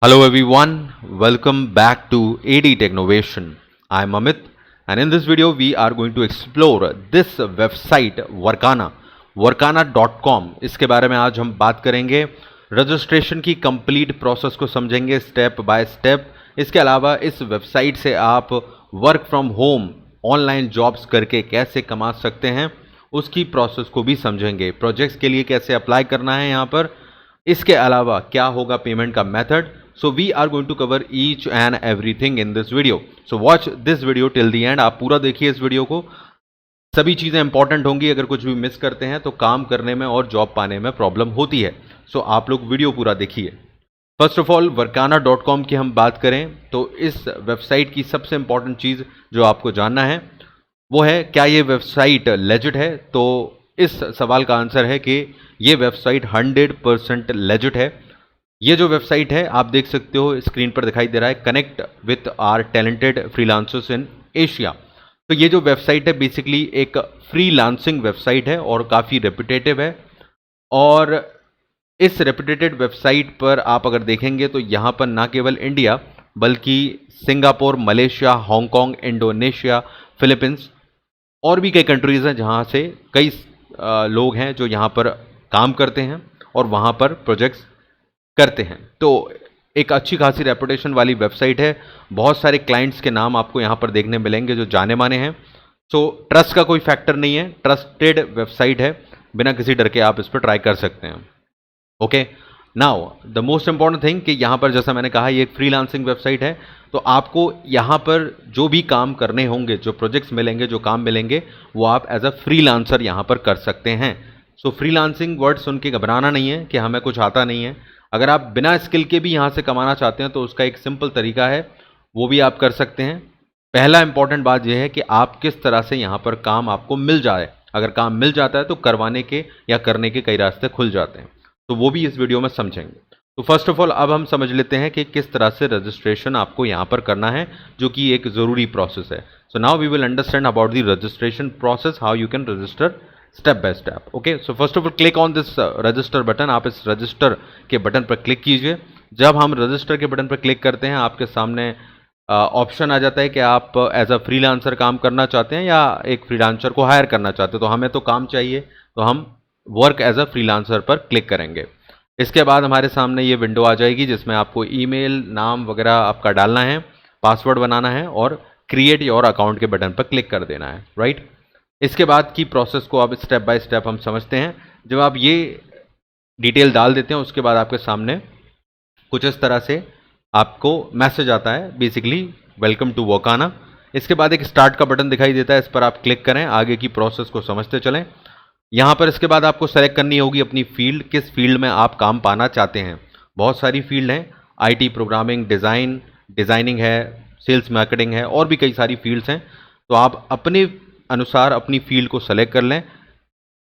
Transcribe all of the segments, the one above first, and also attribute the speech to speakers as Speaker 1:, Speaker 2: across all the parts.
Speaker 1: Hello everyone, welcome back to AD Technovation. I am Amit and in this video we are going to explore this website Workana.com। इसके बारे में आज हम बात करेंगे, registration की कंप्लीट प्रोसेस को समझेंगे स्टेप बाय स्टेप। इसके अलावा इस वेबसाइट से आप work from home online jobs करके कैसे कमा सकते हैं उसकी प्रोसेस को भी समझेंगे। प्रोजेक्ट्स के लिए कैसे अप्लाई करना है यहाँ पर, इसके अलावा क्या होगा पेमेंट का method. So we are going to cover each and everything in this video. So watch this video till the end. आप पूरा देखिए इस वीडियो को, सभी चीज़ें इंपॉर्टेंट होंगी। अगर कुछ भी मिस करते हैं तो काम करने में और जॉब पाने में प्रॉब्लम होती है। सो आप लोग वीडियो पूरा देखिए। फर्स्ट ऑफ ऑल वर्काना.com की हम बात करें तो इस वेबसाइट की सबसे इंपॉर्टेंट चीज़ जो आपको जानना है वो है, क्या ये वेबसाइट लेजिट है। तो इस सवाल का आंसर है कि ये वेबसाइट 100% लेजिट है। ये जो वेबसाइट है आप देख सकते हो, स्क्रीन पर दिखाई दे रहा है, connect with our talented freelancers in Asia. तो ये जो वेबसाइट है बेसिकली एक फ्रीलांसिंग वेबसाइट है और काफ़ी रेपुटेटिव है। और इस रेपुटेटेड वेबसाइट पर आप अगर देखेंगे तो यहाँ पर ना केवल इंडिया बल्कि Singapore, Malaysia, Hong Kong, Indonesia, Philippines और भी कई कंट्रीज़ हैं जहाँ से कई लोग हैं जो यहाँ पर काम करते हैं और वहाँ पर प्रोजेक्ट्स करते हैं। तो एक अच्छी खासी रेपुटेशन वाली वेबसाइट है। बहुत सारे क्लाइंट्स के नाम आपको यहाँ पर देखने मिलेंगे जो जाने माने हैं। सो ट्रस्ट का कोई फैक्टर नहीं है, ट्रस्टेड वेबसाइट है, बिना किसी डर के आप इस पर ट्राई कर सकते हैं। Okay, now the most important thing कि यहाँ पर जैसा मैंने कहा ये एक फ्रीलांसिंग वेबसाइट है। तो आपको यहाँ पर जो भी काम करने होंगे, जो प्रोजेक्ट्स मिलेंगे, जो काम मिलेंगे, वो आप एज अ फ्रीलांसर यहाँ पर कर सकते हैं। सो फ्रीलांसिंग वर्ड सुन के घबराना नहीं है कि हमें कुछ आता नहीं है। अगर आप बिना स्किल के भी यहाँ से कमाना चाहते हैं तो उसका एक सिंपल तरीका है, वो भी आप कर सकते हैं। पहला इंपॉर्टेंट बात यह है कि आप किस तरह से यहाँ पर काम आपको मिल जाए। अगर काम मिल जाता है तो करवाने के या करने के कई रास्ते खुल जाते हैं, तो वो भी इस वीडियो में समझेंगे। तो फर्स्ट ऑफ ऑल अब हम समझ लेते हैं कि किस तरह से रजिस्ट्रेशन आपको यहाँ पर करना है, जो कि एक ज़रूरी प्रोसेस है। So now we will understand about the registration process, how you can register step by step. Okay, so first of all click on this register button. आप इस रजिस्टर के बटन पर क्लिक कीजिए। जब हम रजिस्टर के button पर click करते हैं आपके सामने ऑप्शन आ जाता है कि आप एज अ फ्रीलांसर काम करना चाहते हैं या एक फ्रीलांसर को हायर करना चाहते हैं। तो हमें तो काम चाहिए, तो हम वर्क एज अ फ्रीलांसर पर क्लिक करेंगे। इसके बाद हमारे सामने ये विंडो आ जाएगी जिसमें आपको ईमेल, नाम वगैरह आपका डालना है, पासवर्ड बनाना है और क्रिएट योर अकाउंट के बटन पर क्लिक कर देना है, राइट। इसके बाद की प्रोसेस को अब स्टेप बाय स्टेप हम समझते हैं। जब आप ये डिटेल डाल देते हैं उसके बाद आपके सामने कुछ इस तरह से आपको मैसेज आता है, बेसिकली वेलकम टू वर्काना। इसके बाद एक स्टार्ट का बटन दिखाई देता है, इस पर आप क्लिक करें, आगे की प्रोसेस को समझते चलें। यहाँ पर इसके बाद आपको सेलेक्ट करनी होगी अपनी फील्ड, किस फील्ड में आप काम पाना चाहते हैं। बहुत सारी फील्ड हैं, आईटी, प्रोग्रामिंग, डिज़ाइनिंग है, सेल्स मार्केटिंग है और भी कई सारी फील्ड्स हैं। तो आप अपने अनुसार अपनी फील्ड को सेलेक्ट कर लें।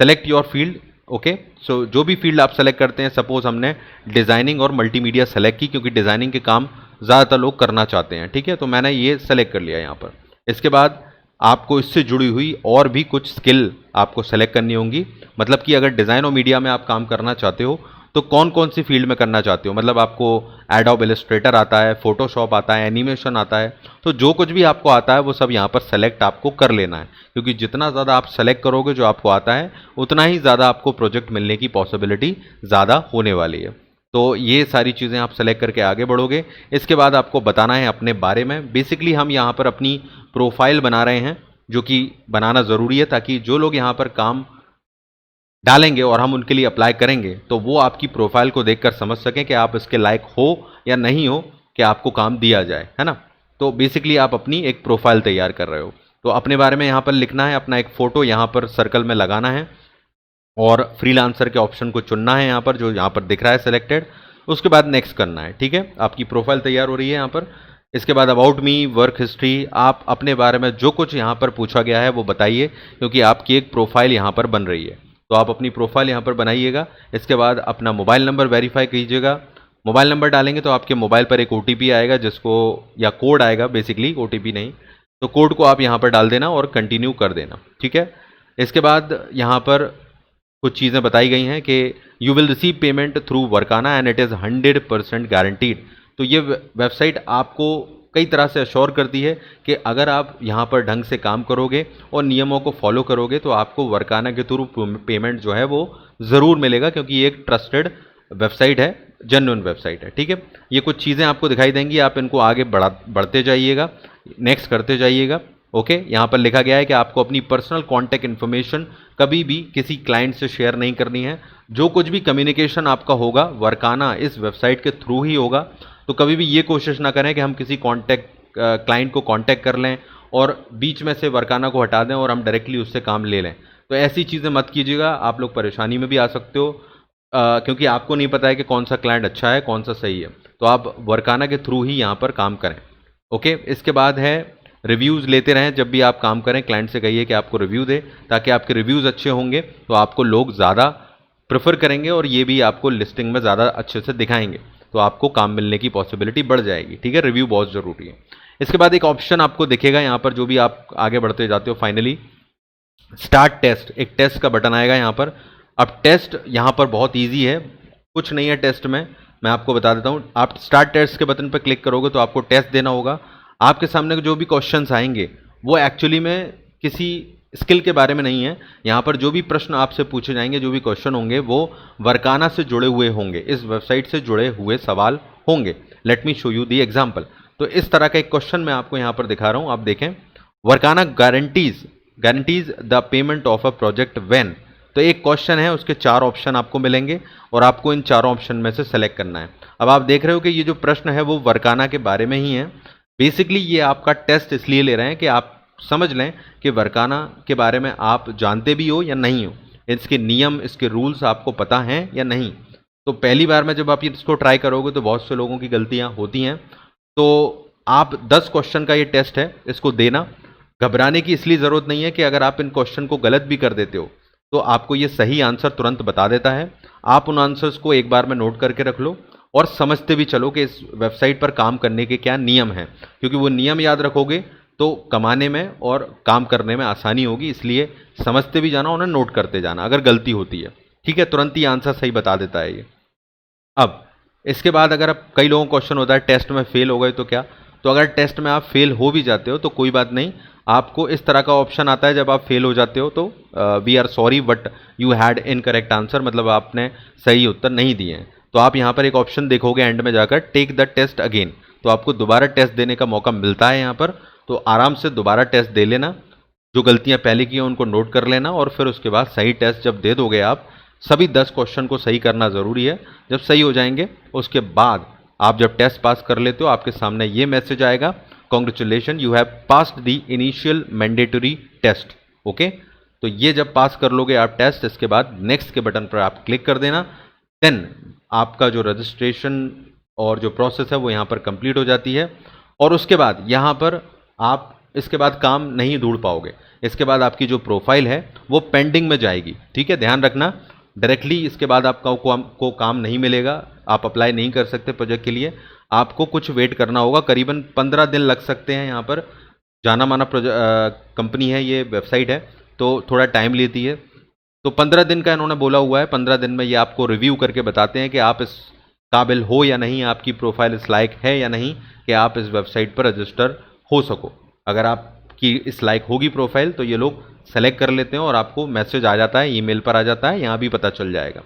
Speaker 1: Select your field. ओके, सो जो भी फील्ड आप सेलेक्ट करते हैं, सपोज हमने डिज़ाइनिंग और मल्टीमीडिया सेलेक्ट की क्योंकि डिज़ाइनिंग के काम ज़्यादातर लोग करना चाहते हैं, ठीक है, तो मैंने ये सेलेक्ट कर लिया यहाँ पर। इसके बाद आपको इससे जुड़ी हुई और भी कुछ स्किल आपको सेलेक्ट करनी होंगी। मतलब कि अगर डिज़ाइन और मीडिया में आप काम करना चाहते हो तो कौन कौन सी फील्ड में करना चाहते हो, मतलब आपको एडोब इलस्ट्रेटर आता है, फोटोशॉप आता है, एनिमेशन आता है, तो जो कुछ भी आपको आता है वो सब यहाँ पर सेलेक्ट आपको कर लेना है। क्योंकि जितना ज़्यादा आप सेलेक्ट करोगे जो आपको आता है उतना ही ज़्यादा आपको प्रोजेक्ट मिलने की पॉसिबिलिटी ज़्यादा होने वाली है। तो ये सारी चीज़ें आप सेलेक्ट करके आगे बढ़ोगे। इसके बाद आपको बताना है अपने बारे में। बेसिकली हम यहाँ पर अपनी प्रोफाइल बना रहे हैं, जो कि बनाना ज़रूरी है ताकि जो लोग यहाँ पर काम डालेंगे और हम उनके लिए अप्लाई करेंगे तो वो आपकी प्रोफाइल को देखकर समझ सकें कि आप इसके लायक हो या नहीं हो कि आपको काम दिया जाए, है ना। तो बेसिकली आप अपनी एक प्रोफाइल तैयार कर रहे हो, तो अपने बारे में यहाँ पर लिखना है, अपना एक फ़ोटो यहाँ पर सर्कल में लगाना है और फ्रीलांसर के ऑप्शन को चुनना है यहाँ पर, जो यहाँ पर दिख रहा है सिलेक्टेड। उसके बाद नेक्स्ट करना है, ठीक है। आपकी प्रोफाइल तैयार हो रही है यहाँ पर। इसके बाद अबाउट मी, वर्क हिस्ट्री, आप अपने बारे में जो कुछ यहाँ पर पूछा गया है वो बताइए, क्योंकि आपकी एक प्रोफाइल यहाँ पर बन रही है। तो आप अपनी प्रोफाइल यहाँ पर बनाइएगा। इसके बाद अपना मोबाइल नंबर वेरीफाई कीजिएगा। मोबाइल नंबर डालेंगे तो आपके मोबाइल पर एक OTP आएगा, जिसको या कोड आएगा, बेसिकली OTP नहीं, तो कोड को आप यहाँ पर डाल देना और कंटिन्यू कर देना, ठीक है। इसके बाद यहाँ पर कुछ चीज़ें बताई गई हैं कि you will receive payment through Workana and it is 100% guaranteed. तो ये वेबसाइट आपको कई तरह से अश्योर करती है कि अगर आप यहाँ पर ढंग से काम करोगे और नियमों को फॉलो करोगे तो आपको वर्काना के थ्रू पेमेंट जो है वो ज़रूर मिलेगा, क्योंकि ये एक ट्रस्टेड वेबसाइट है, जेन्युइन वेबसाइट है। ठीक है, ये कुछ चीज़ें आपको दिखाई देंगी, आप इनको आगे बढ़ते जाइएगा, नेक्स्ट करते जाइएगा। ओके, यहाँ पर लिखा गया है कि आपको अपनी पर्सनल कॉन्टैक्ट इन्फॉर्मेशन कभी भी किसी क्लाइंट से शेयर नहीं करनी है। जो कुछ भी कम्युनिकेशन आपका होगा वर्काना इस वेबसाइट के थ्रू ही होगा। तो कभी भी ये कोशिश ना करें कि हम किसी क्लाइंट को कांटेक्ट कर लें और बीच में से वर्काना को हटा दें और हम डायरेक्टली उससे काम ले लें। तो ऐसी चीज़ें मत कीजिएगा, आप लोग परेशानी में भी आ सकते हो, क्योंकि आपको नहीं पता है कि कौन सा क्लाइंट अच्छा है कौन सा सही है। तो आप वर्काना के थ्रू ही यहाँ पर काम करें। ओके, इसके बाद है रिव्यूज़ लेते रहें। जब भी आप काम करें क्लाइंट से कहिए कि आपको रिव्यू दे, ताकि आपके रिव्यूज़ अच्छे होंगे तो आपको लोग ज़्यादा प्रेफर करेंगे और ये भी आपको लिस्टिंग में ज़्यादा अच्छे से दिखाएंगे, तो आपको काम मिलने की पॉसिबिलिटी बढ़ जाएगी। ठीक है, रिव्यू बहुत ज़रूरी है। इसके बाद एक ऑप्शन आपको दिखेगा यहाँ पर, जो भी आप आगे बढ़ते जाते हो, फाइनली स्टार्ट टेस्ट, एक टेस्ट का बटन आएगा यहाँ पर। अब टेस्ट यहाँ पर बहुत ईजी है, कुछ नहीं है टेस्ट में, मैं आपको बता देता हूँ। आप स्टार्ट टेस्ट के बटन पर क्लिक करोगे तो आपको टेस्ट देना होगा। आपके सामने जो भी क्वेश्चंस आएंगे वो एक्चुअली में किसी स्किल के बारे में नहीं है। यहाँ पर जो भी प्रश्न आपसे पूछे जाएंगे, जो भी क्वेश्चन होंगे, वो वर्काना से जुड़े हुए होंगे, इस वेबसाइट से जुड़े हुए सवाल होंगे। Let me show you the example. तो इस तरह का एक क्वेश्चन मैं आपको यहाँ पर दिखा रहा हूँ, आप देखें। Workana guarantees the payment of a project when. तो एक क्वेश्चन है, उसके 4 ऑप्शन आपको मिलेंगे और आपको इन चारों ऑप्शन में से सेलेक्ट करना है। अब आप देख रहे हो कि ये जो प्रश्न है वो वर्काना के बारे में ही है। बेसिकली ये आपका टेस्ट इसलिए ले रहे हैं कि आप समझ लें कि वर्काना के बारे में आप जानते भी हो या नहीं हो, इसके नियम, इसके रूल्स आपको पता हैं या नहीं। तो पहली बार में जब आप इसको ट्राई करोगे तो बहुत से लोगों की गलतियां होती हैं। तो आप 10 क्वेश्चन का ये टेस्ट है, इसको देना। घबराने की इसलिए ज़रूरत नहीं है कि अगर आप इन क्वेश्चन को गलत भी कर देते हो तो आपको ये सही आंसर तुरंत बता देता है। आप उन आंसर्स को एक बार में नोट करके रख लो और समझते भी चलो कि इस वेबसाइट पर काम करने के क्या नियम हैं, क्योंकि वो नियम याद रखोगे तो कमाने में और काम करने में आसानी होगी। इसलिए समझते भी जाना, उन्हें नोट करते जाना अगर गलती होती है। ठीक है, तुरंत ही आंसर सही बता देता है ये। अब इसके बाद अगर आप, कई लोगों को क्वेश्चन होता है टेस्ट में फेल हो गए तो क्या। तो अगर टेस्ट में आप फेल हो भी जाते हो तो कोई बात नहीं, आपको इस तरह का ऑप्शन आता है जब आप फेल हो जाते हो तो we are sorry but you had incorrect answer, मतलब आपने सही उत्तर नहीं दिए हैं। तो आप यहाँ पर एक ऑप्शन देखोगे एंड में जाकर, टेक द टेस्ट अगेन। तो आपको दोबारा टेस्ट देने का मौका मिलता है यहाँ पर। तो आराम से दोबारा टेस्ट दे लेना, जो गलतियाँ पहले की हैं उनको नोट कर लेना और फिर उसके बाद सही टेस्ट जब दे दोगे आप, सभी 10 क्वेश्चन को सही करना ज़रूरी है। जब सही हो जाएंगे उसके बाद आप जब टेस्ट पास कर लेते हो आपके सामने ये मैसेज आएगा, congratulation you have passed the initial mandatory test. Okay, तो ये जब पास कर लोगे आप टेस्ट, इसके बाद नेक्स्ट के बटन पर आप क्लिक कर देना। देन आपका जो रजिस्ट्रेशन और जो प्रोसेस है वो यहाँ पर कंप्लीट हो जाती है। और उसके बाद यहाँ पर आप इसके बाद काम नहीं ढूंढ पाओगे। इसके बाद आपकी जो प्रोफाइल है वो पेंडिंग में जाएगी। ठीक है, ध्यान रखना, डायरेक्टली इसके बाद आपका को काम नहीं मिलेगा, आप अप्लाई नहीं कर सकते प्रोजेक्ट के लिए, आपको कुछ वेट करना होगा। करीबन 15 दिन लग सकते हैं। यहाँ पर जाना माना कंपनी है, ये वेबसाइट है, तो थोड़ा टाइम लेती है। तो 15 दिन का इन्होंने बोला हुआ है। 15 दिन में ये आपको रिव्यू करके बताते हैं कि आप इस काबिल हो या नहीं, आपकी प्रोफाइल इस लायक है या नहीं कि आप इस वेबसाइट पर रजिस्टर हो सको। अगर आपकी इस लायक होगी प्रोफाइल तो ये लोग सेलेक्ट कर लेते हैं और आपको मैसेज आ जाता है, ईमेल पर आ जाता है, यहाँ भी पता चल जाएगा।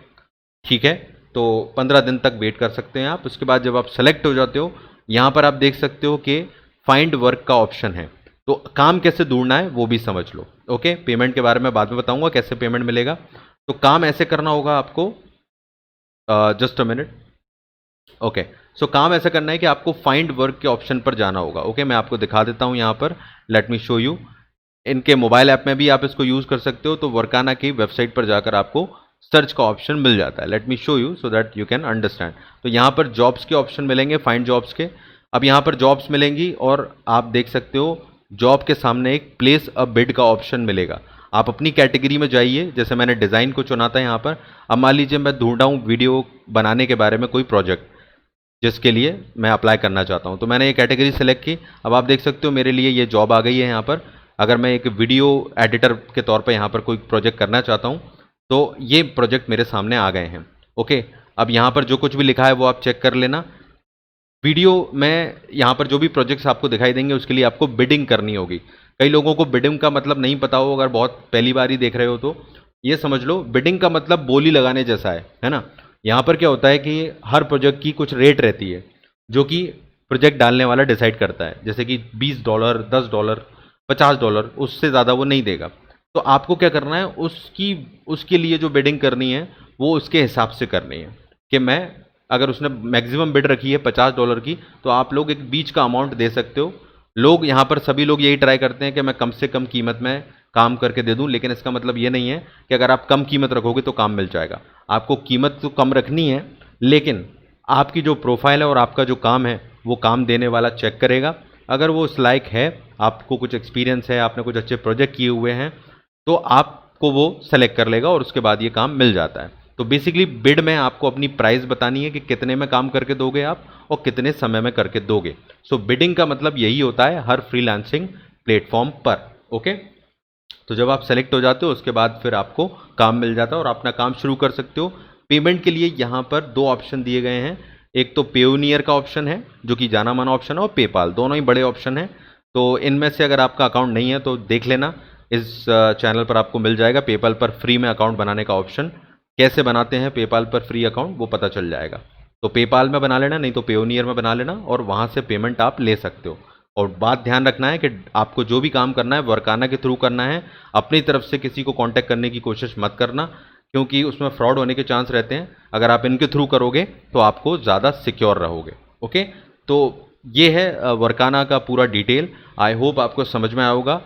Speaker 1: ठीक है, तो 15 दिन तक वेट कर सकते हैं आप। उसके बाद जब आप सेलेक्ट हो जाते हो, यहाँ पर आप देख सकते हो कि फाइंड वर्क का ऑप्शन है। तो काम कैसे ढूंढना है वो भी समझ लो। ओके, पेमेंट के बारे में बाद में बताऊंगा कैसे पेमेंट मिलेगा। तो काम ऐसे करना होगा आपको, जस्ट अ मिनट। ओके, सो काम ऐसा करना है कि आपको फाइंड वर्क के ऑप्शन पर जाना होगा। ओके, मैं आपको दिखा देता हूँ यहाँ पर, लेट मी शो यू। इनके मोबाइल ऐप में भी आप इसको यूज़ कर सकते हो। तो वर्काना की वेबसाइट पर जाकर आपको सर्च का ऑप्शन मिल जाता है। Let me show you so that you can understand. तो यहाँ पर जॉब्स के ऑप्शन मिलेंगे, फाइंड जॉब्स के। अब यहाँ पर जॉब्स मिलेंगी और आप देख सकते हो जॉब के सामने एक प्लेस अ बिड का ऑप्शन मिलेगा। आप अपनी कैटेगरी में जाइए, जैसे मैंने डिज़ाइन को चुना था यहाँ पर। अब मान लीजिए मैं ढूंढ रहा हूँ वीडियो बनाने के बारे में कोई प्रोजेक्ट जिसके लिए मैं अप्लाई करना चाहता हूँ, तो मैंने ये कैटेगरी सेलेक्ट की। अब आप देख सकते हो मेरे लिए ये जॉब आ गई है यहाँ पर। अगर मैं एक वीडियो एडिटर के तौर पर यहाँ पर कोई प्रोजेक्ट करना चाहता हूँ तो ये प्रोजेक्ट मेरे सामने आ गए हैं। ओके, अब यहाँ पर जो कुछ भी लिखा है वो आप चेक कर लेना। वीडियो में यहाँ पर जो भी प्रोजेक्ट्स आपको दिखाई देंगे उसके लिए आपको बिडिंग करनी होगी। कई लोगों को बिडिंग का मतलब नहीं पता हो, अगर बहुत पहली बार ही देख रहे हो तो ये समझ लो बिडिंग का मतलब बोली लगाने जैसा है ना। यहाँ पर क्या होता है कि हर प्रोजेक्ट की कुछ रेट रहती है जो कि प्रोजेक्ट डालने वाला डिसाइड करता है, जैसे कि $20, $10, $50, उससे ज़्यादा वो नहीं देगा। तो आपको क्या करना है, उसके लिए जो बिडिंग करनी है वो उसके हिसाब से करनी है कि मैं, अगर उसने मैक्सिमम बिड रखी है $50 की, तो आप लोग एक बीच का अमाउंट दे सकते हो। लोग यहाँ पर सभी लोग यही ट्राई करते हैं कि मैं कम से कम कीमत में काम करके दे दूं, लेकिन इसका मतलब ये नहीं है कि अगर आप कम कीमत रखोगे तो काम मिल जाएगा। आपको कीमत तो कम रखनी है, लेकिन आपकी जो प्रोफाइल है और आपका जो काम है वो काम देने वाला चेक करेगा। अगर वो उस लायक है, आपको कुछ एक्सपीरियंस है, आपने कुछ अच्छे प्रोजेक्ट किए हुए हैं, तो आपको वो सेलेक्ट कर लेगा और उसके बाद ये काम मिल जाता है। तो बेसिकली बिड में आपको अपनी प्राइस बतानी है कि कितने में काम करके दोगे आप और कितने समय में करके दोगे। सो बिडिंग का मतलब यही होता है हर फ्रीलांसिंग प्लेटफॉर्म पर। ओके, तो जब आप सेलेक्ट हो जाते हो उसके बाद फिर आपको काम मिल जाता है और अपना काम शुरू कर सकते हो। पेमेंट के लिए यहाँ पर दो ऑप्शन दिए गए हैं, एक तो पेयोनियर का ऑप्शन है जो कि जाना माना ऑप्शन है, और पेपाल, दोनों ही बड़े ऑप्शन हैं। तो इनमें से अगर आपका अकाउंट नहीं है तो देख लेना, इस चैनल पर आपको मिल जाएगा पेपाल पर फ्री में अकाउंट बनाने का ऑप्शन। कैसे बनाते हैं पेपाल पर फ्री अकाउंट वो पता चल जाएगा। तो पेपाल में बना लेना, नहीं तो पेयोनियर में बना लेना, और वहाँ से पेमेंट आप ले सकते हो। और बात ध्यान रखना है कि आपको जो भी काम करना है वर्काना के थ्रू करना है, अपनी तरफ से किसी को कांटेक्ट करने की कोशिश मत करना, क्योंकि उसमें फ्रॉड होने के चांस रहते हैं। अगर आप इनके थ्रू करोगे तो आपको ज़्यादा सिक्योर रहोगे। ओके, तो ये है वर्काना का पूरा डिटेल। आई होप आपको समझ में आया होगा।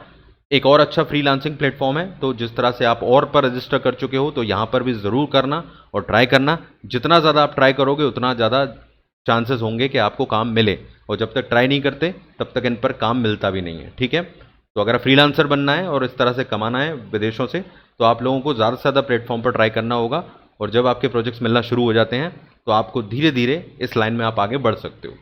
Speaker 1: एक और अच्छा फ्रीलांसिंग प्लेटफॉर्म है, तो जिस तरह से आप और पर रजिस्टर कर चुके हो तो यहाँ पर भी ज़रूर करना और ट्राई करना। जितना ज़्यादा आप ट्राई करोगे उतना ज़्यादा चांसेस होंगे कि आपको काम मिले, और जब तक ट्राई नहीं करते तब तक इन पर काम मिलता भी नहीं है। ठीक है, तो अगर फ्रीलांसर बनना है और इस तरह से कमाना है विदेशों से, तो आप लोगों को ज़्यादा से ज़्यादा प्लेटफॉर्म पर ट्राई करना होगा, और जब आपके प्रोजेक्ट्स मिलना शुरू हो जाते हैं तो आपको धीरे धीरे इस लाइन में आप आगे बढ़ सकते हो।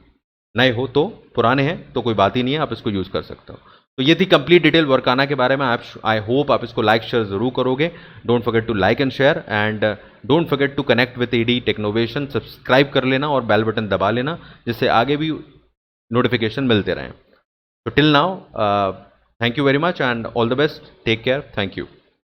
Speaker 1: नए हो तो, पुराने हैं तो कोई बात ही नहीं है, आप इसको यूज़ कर सकते हो। तो ये थी कंप्लीट डिटेल वर्काना के बारे में। आई होप आप इसको लाइक शेयर जरूर करोगे। Don't forget to like and share, and don't forget to connect with ED Technovation. Subscribe कर लेना और बेल बटन दबा लेना, जिससे आगे भी नोटिफिकेशन मिलते रहें। तो till now, thank you very much and all the best, take care, thank you.